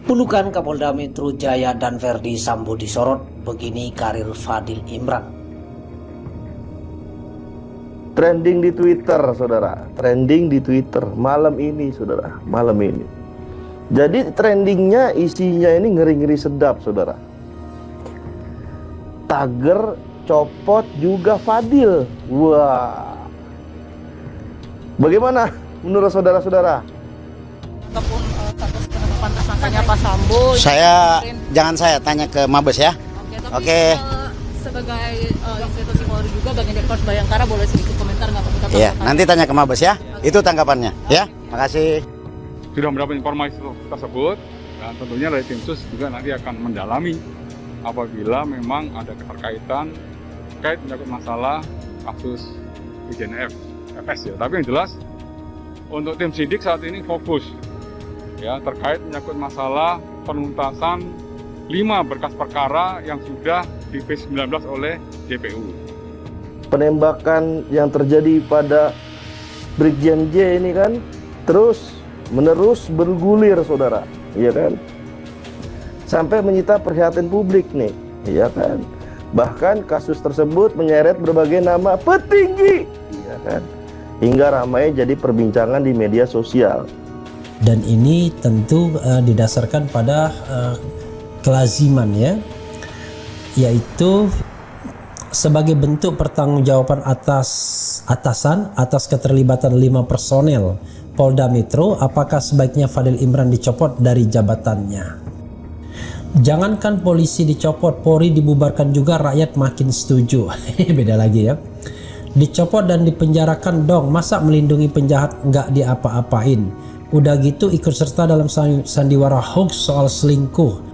Pelukan Kapolda Metro Jaya dan Verdi Sambo disorot, begini karir Fadil Imran. Trending di Twitter, saudara. Trending di Twitter malam ini, saudara. Malam ini. Jadi trendingnya isinya ini ngeri-ngeri sedap, saudara. Tagar copot juga Fadil. Wah. Bagaimana menurut saudara-saudara? Ataupun status penetapan tersangkanya Pak Sambo. Jangan saya tanya ke Mabes ya. Oke. Sebagai institusi Polri juga, bagian dari Korps Bayangkara, boleh sedikit komentar nggak Pak? Iya, nanti tanya ke Mabes ya. Itu tanggapannya ya. Makasih. Sudah mendapat informasi tersebut dan tentunya dari tim sus juga nanti akan mendalami apabila memang ada keterkaitan terkait menyangkut masalah kasus IJNF FS ya. Tapi yang jelas untuk tim sidik saat ini fokus ya terkait menyangkut masalah penuntasan 5 berkas perkara yang sudah di P19 oleh JPU. Penembakan yang terjadi pada Brigjen J ini kan terus menerus bergulir, saudara, iya kan? Sampai menyita perhatian publik nih, iya kan? Bahkan kasus tersebut menyeret berbagai nama petinggi, iya kan? Hingga ramai jadi perbincangan di media sosial. Dan ini tentu didasarkan pada kelaziman ya, yaitu sebagai bentuk pertanggungjawaban atasan atas keterlibatan 5 personel Polda Metro, apakah sebaiknya Fadil Imran dicopot dari jabatannya? Jangankan polisi dicopot, Polri dibubarkan juga, rakyat makin setuju. Beda lagi ya. Dicopot dan dipenjarakan dong, masa melindungi penjahat nggak diapa-apain? Udah gitu ikut serta dalam sandiwara hoax soal selingkuh.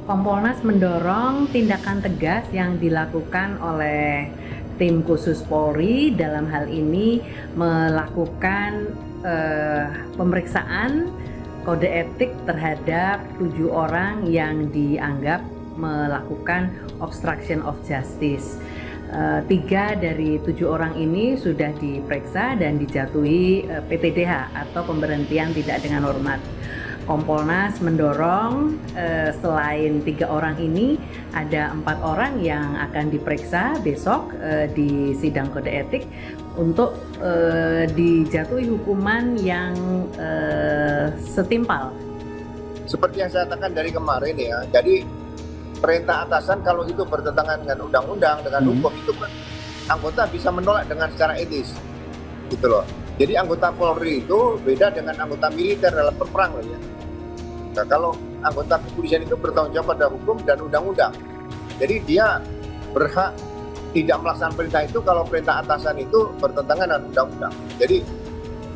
Kompolnas mendorong tindakan tegas yang dilakukan oleh tim khusus Polri dalam hal ini melakukan pemeriksaan kode etik terhadap 7 orang yang dianggap melakukan obstruction of justice. 3 dari 7 orang ini sudah diperiksa dan dijatuhi PTDH atau pemberhentian tidak dengan hormat. Kompolnas mendorong selain 3 orang ini ada 4 orang yang akan diperiksa besok di sidang kode etik untuk dijatuhi hukuman yang setimpal. Seperti yang saya katakan dari kemarin ya, jadi perintah atasan kalau itu bertentangan dengan undang-undang, dengan hukum itu kan anggota bisa menolak dengan secara etis, gitu loh. Jadi anggota Polri itu beda dengan anggota militer dalam perperang loh ya. Nah, kalau anggota kepolisian itu bertanggung jawab pada hukum dan undang-undang. Jadi dia berhak tidak melaksanakan perintah itu kalau perintah atasan itu bertentangan dengan undang-undang. Jadi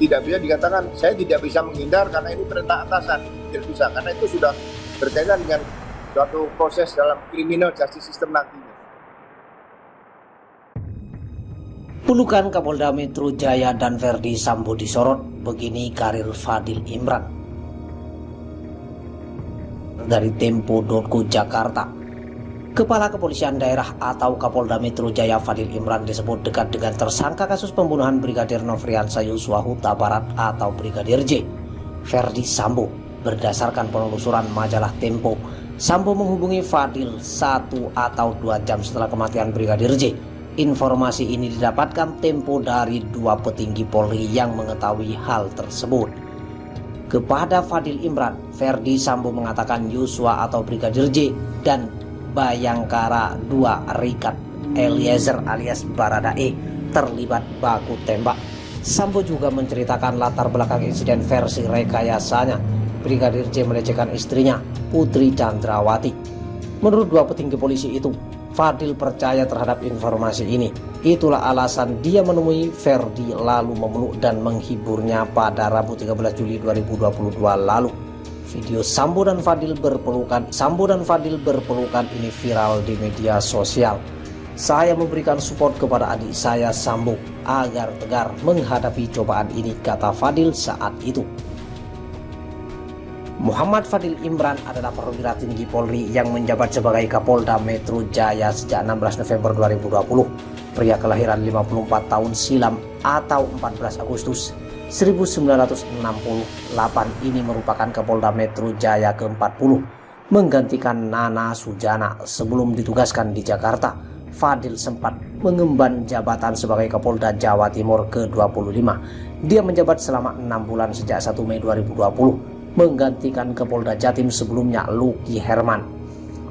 tidak bisa dikatakan saya tidak bisa menghindar karena ini perintah atasan. Tidak bisa, karena itu sudah berkaitan dengan suatu proses dalam criminal justice system nantinya. Pelukan Kapolda Metro Jaya dan Verdi Sambo disorot, begini karir Fadil Imran. Dari Tempo.co Jakarta, Kepala Kepolisian Daerah atau Kapolda Metro Jaya Fadil Imran disebut dekat dengan tersangka kasus pembunuhan Brigadir Nofriansah Yosua Huta Barat atau Brigadir J, Verdi Sambo. Berdasarkan penelusuran majalah Tempo, Sambo menghubungi Fadil 1 atau 2 jam setelah kematian Brigadir J. Informasi ini didapatkan Tempo dari 2 petinggi Polri yang mengetahui hal tersebut. Kepada Fadil Imran, Verdi Sambo mengatakan Yosua atau Brigadir J dan Bayangkara 2 Richard Eliezer alias Baradae terlibat baku tembak. Sambo juga menceritakan latar belakang insiden versi rekayasanya. Brigadir J melecehkan istrinya, Putri Chandrawati. Menurut 2 petinggi polisi itu, Fadil percaya terhadap informasi ini. Itulah alasan dia menemui Verdi lalu memeluk dan menghiburnya pada Rabu 13 Juli 2022 lalu. Video Sambo dan Fadil berpelukan ini viral di media sosial. Saya memberikan support kepada adik saya Sambo agar tegar menghadapi cobaan ini, kata Fadil saat itu. Muhammad Fadil Imran adalah perwira tinggi Polri yang menjabat sebagai Kapolda Metro Jaya sejak 16 November 2020. Pria kelahiran 54 tahun silam atau 14 Agustus 1968 ini merupakan Kapolda Metro Jaya ke-40 menggantikan Nana Sujana. Sebelum ditugaskan di Jakarta, Fadil sempat mengemban jabatan sebagai Kapolda Jawa Timur ke-25. Dia menjabat selama 6 bulan sejak 1 Mei 2020, menggantikan Kapolda Jatim sebelumnya Luki Herman.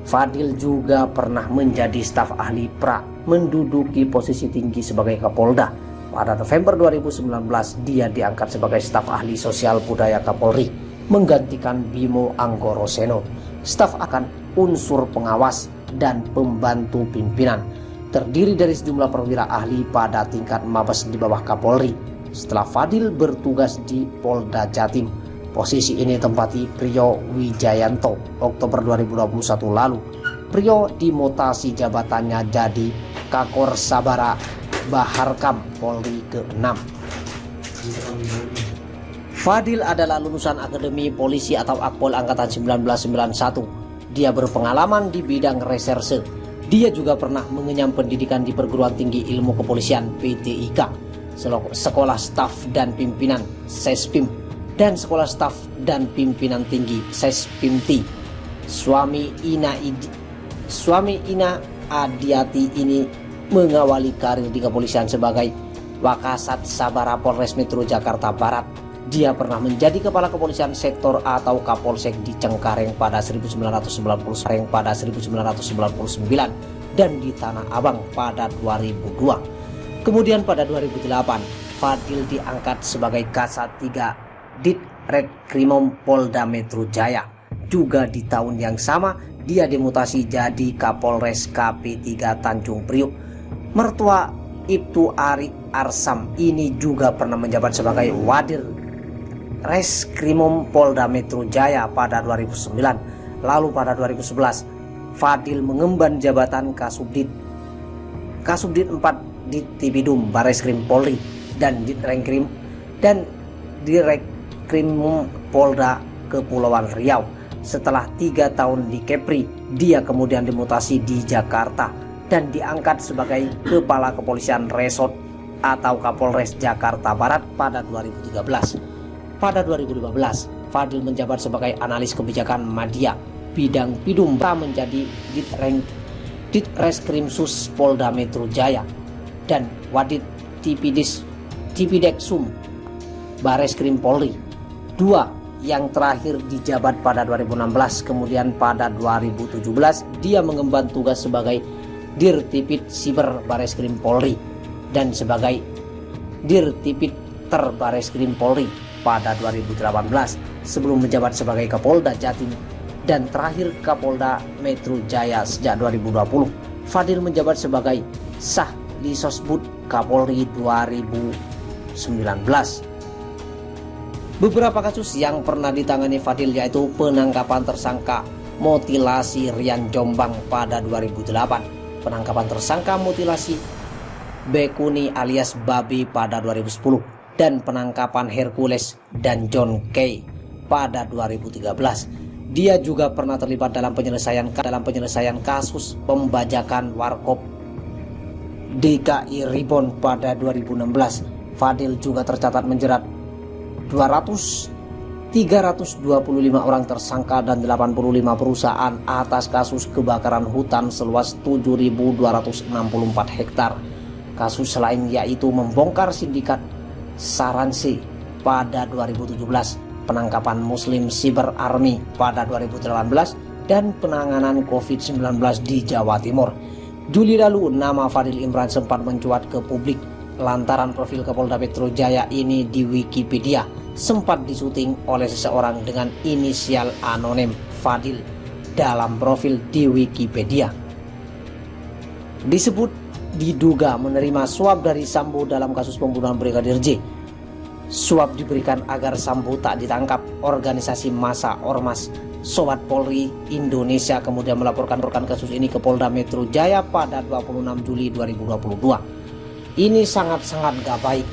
Fadil juga pernah menjadi staf ahli PRA, menduduki posisi tinggi sebagai Kapolda. Pada November 2019, dia diangkat sebagai staf ahli sosial budaya Kapolri, menggantikan Bimo Anggoroseno. Staf akan unsur pengawas dan pembantu pimpinan, terdiri dari sejumlah perwira ahli pada tingkat Mabes di bawah Kapolri. Setelah Fadil bertugas di Polda Jatim, posisi ini tempati Priyo Wijayanto Oktober 2021 lalu. Priyo dimutasi jabatannya jadi Kakor Sabara Baharkam Polri ke-6. Fadil adalah lulusan Akademi Polisi atau Akpol Angkatan 1991. Dia berpengalaman di bidang reserse. Dia juga pernah mengenyam pendidikan di Perguruan Tinggi Ilmu Kepolisian PTIK, Sekolah Staf dan Pimpinan Sespim, dan Sekolah Staf dan Pimpinan Tinggi Sespimti. Suami Ina Adiati ini mengawali karir di kepolisian sebagai Wakasat Sabara Polres Metro Jakarta Barat. Dia pernah menjadi Kepala Kepolisian Sektor atau Kapolsek di Cengkareng pada 1999 dan di Tanah Abang pada 2002. Kemudian pada 2008, Fadil diangkat sebagai Kasat 3 Ditreskrimum Polda Metro Jaya. Juga di tahun yang sama, dia dimutasi jadi Kapolres KP3 Tanjung Priok. Mertua Ibtu Ari Arsam ini juga pernah menjabat sebagai Wadir Reskrimum Polda Metro Jaya pada 2009. Lalu pada 2011, Fadil mengemban jabatan Kasubdit 4 di Tipidum Bareskrim Polri dan Direkkrimum Polda Kepulauan Riau. Setelah 3 tahun di Kepri, dia kemudian dimutasi di Jakarta dan diangkat sebagai Kepala Kepolisian Resort atau Kapolres Jakarta Barat pada 2013. Pada 2015, Fadil menjabat sebagai analis kebijakan Madya bidang Pidum menjadi Ditreskrimsus Polda Metro Jaya dan Wadid Tipideksum Bareskrim Polri. 2 yang terakhir dijabat pada 2016. Kemudian pada 2017 dia mengemban tugas sebagai Dirtipid Siber Bareskrim Polri dan sebagai Dirtipid Ter Bareskrim Polri pada 2018 sebelum menjabat sebagai Kapolda Jatim dan terakhir Kapolda Metro Jaya sejak 2020. Fadil menjabat sebagai Sah di Sosbud Kapolri 2019. Beberapa kasus yang pernah ditangani Fadil yaitu penangkapan tersangka mutilasi Rian Jombang pada 2008, penangkapan tersangka mutilasi Bekuni alias Babi pada 2010, dan penangkapan Hercules dan John Kay pada 2013. Dia juga pernah terlibat dalam penyelesaian kasus pembajakan warkop DKI Ribon pada 2016. Fadil juga tercatat menjerat 325 orang tersangka dan 85 perusahaan atas kasus kebakaran hutan seluas 7.264 hektar. Kasus lain yaitu membongkar sindikat Saransi pada 2017, penangkapan Muslim Cyber Army pada 2018, dan penanganan COVID-19 di Jawa Timur. Juli lalu nama Fadil Imran sempat mencuat ke publik lantaran profil Kapolda Metro Jaya ini di Wikipedia sempat disuting oleh seseorang dengan inisial anonim Fadil dalam profil di Wikipedia. Disebut diduga menerima suap dari Sambo dalam kasus pembunuhan Brigadir J. Suap diberikan agar Sambo tak ditangkap. Organisasi massa Ormas Sobat Polri Indonesia kemudian melaporkan kasus ini ke Polda Metro Jaya pada 26 Juli 2022. Ini sangat-sangat gak baik,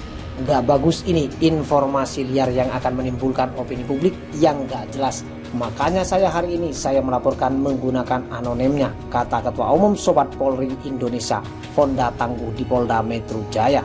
gak bagus ini informasi liar yang akan menimbulkan opini publik yang gak jelas. Makanya hari ini saya melaporkan menggunakan anonimnya, kata Ketua Umum Sobat Polri Indonesia, Fonda Tangguh di Polda Metro Jaya.